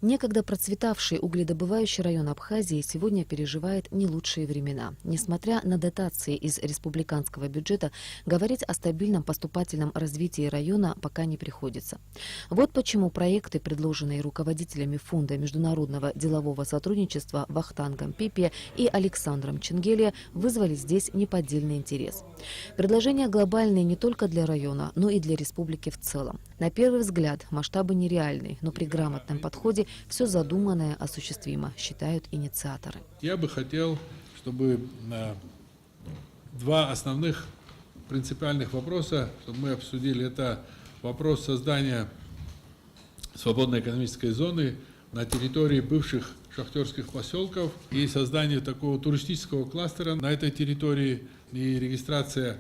Некогда процветавший угледобывающий район Абхазии сегодня переживает не лучшие времена. Несмотря на дотации из республиканского бюджета, говорить о стабильном поступательном развитии района пока не приходится. Вот почему проекты, предложенные руководителями Фонда международного делового сотрудничества Вахтангом Пипе и Александром Ченгелия, вызвали здесь неподдельный интерес. Предложения глобальные не только для района, но и для республики в целом. На первый взгляд масштабы нереальные, но при грамотном подходе все задуманное осуществимо, считают инициаторы. Я бы хотел, чтобы два основных принципиальных вопроса, чтобы мы обсудили, это вопрос создания свободной экономической зоны на территории бывших шахтерских поселков и создание такого туристического кластера на этой территории и регистрация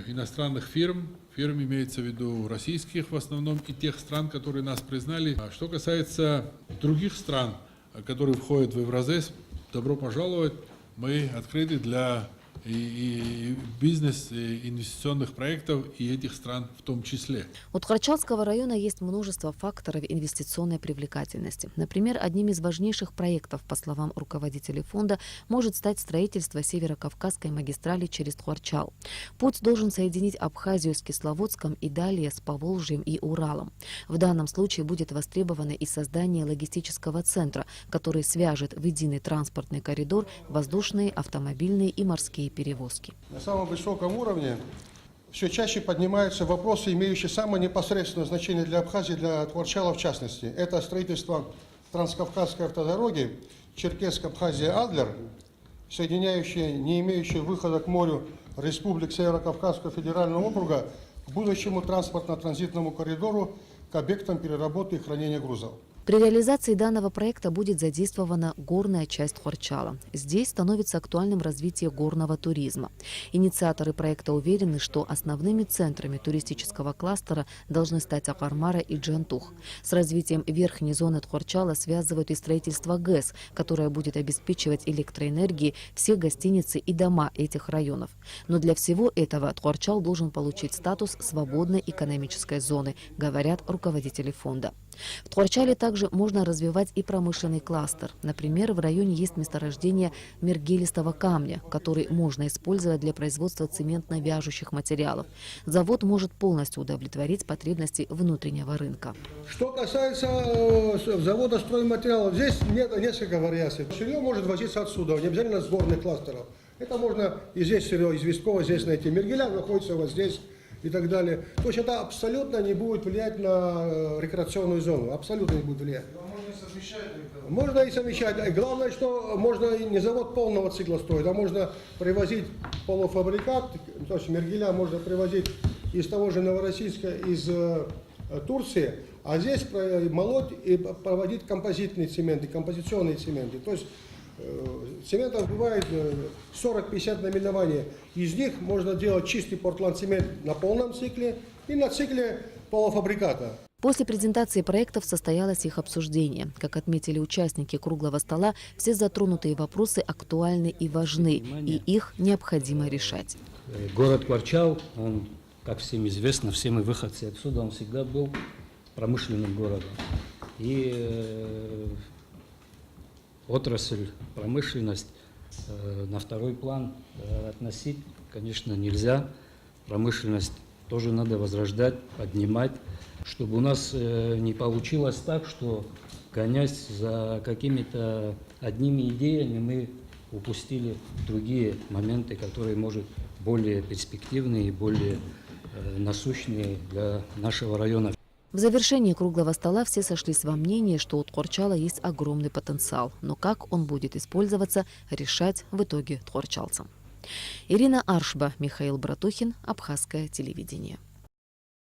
иностранных фирм имеется в виду российских в основном и тех стран, которые нас признали. А что касается других стран, которые входят в Евразес, добро пожаловать, мы открыты для и бизнес, и инвестиционных проектов, и этих стран в том числе. У Тхорчалского района есть множество факторов инвестиционной привлекательности. Например, одним из важнейших проектов, по словам руководителей фонда, может стать строительство Северо-Кавказской магистрали через Тхорчал. Путь должен соединить Абхазию с Кисловодском и далее с Поволжьем и Уралом. В данном случае будет востребовано и создание логистического центра, который свяжет в единый транспортный коридор воздушные, автомобильные и морские перевозки. На самом высоком уровне все чаще поднимаются вопросы, имеющие самое непосредственное значение для Абхазии, для Тхорчала в частности. Это строительство транскавказской автодороги Черкесск-Абхазия-Адлер, соединяющие не имеющие выхода к морю республик Северо-Кавказского федерального округа к будущему транспортно-транзитному коридору к объектам переработки и хранения грузов. При реализации данного проекта будет задействована горная часть Тхорчала. Здесь становится актуальным развитие горного туризма. Инициаторы проекта уверены, что основными центрами туристического кластера должны стать Акармара и Джантух. С развитием верхней зоны Тхорчала связывают и строительство ГЭС, которое будет обеспечивать электроэнергией все гостиницы и дома этих районов. Но для всего этого Тхорчал должен получить статус свободной экономической зоны, говорят руководители фонда. В Тхорчале также можно развивать и промышленный кластер. Например, в районе есть месторождение мергелистого камня, который можно использовать для производства цементно-вяжущих материалов. Завод может полностью удовлетворить потребности внутреннего рынка. Что касается завода стройматериалов, здесь несколько вариаций. Сырье может возиться отсюда, не обязательно с горных кластеров. Это можно и здесь сырье, из Вискова здесь найти. Мергеля находится вот здесь. И так далее. То есть это абсолютно не будет влиять на рекреационную зону. Абсолютно не будет влиять. Можно и совмещать. Можно и совмещать. Главное, что можно и не завод полного цикла строить, а можно привозить полуфабрикат, то есть мергеля можно привозить из того же Новороссийска, из Турции, а здесь молоть и проводить композитные цементы, композиционные цементы. То есть цементов бывает 40-50 наименований. Из них можно делать чистый портландцемент на полном цикле и на цикле полуфабриката. После презентации проектов состоялось их обсуждение. Как отметили участники круглого стола, все затронутые вопросы актуальны и важны, и их необходимо решать. Город Тхорчал, он, как всем известно, все мы выходцы отсюда, он всегда был промышленным городом. И отрасль, промышленность на второй план относить, конечно, нельзя. Промышленность тоже надо возрождать, поднимать, чтобы у нас не получилось так, что, гонясь за какими-то одними идеями, мы упустили другие моменты, которые, может, более перспективные и более насущные для нашего района. В завершении круглого стола все сошлись во мнении, что у Тхорчала есть огромный потенциал, но как он будет использоваться, решать в итоге тхорчалцам. Ирина Аршба, Михаил Братухин, Абхазское телевидение.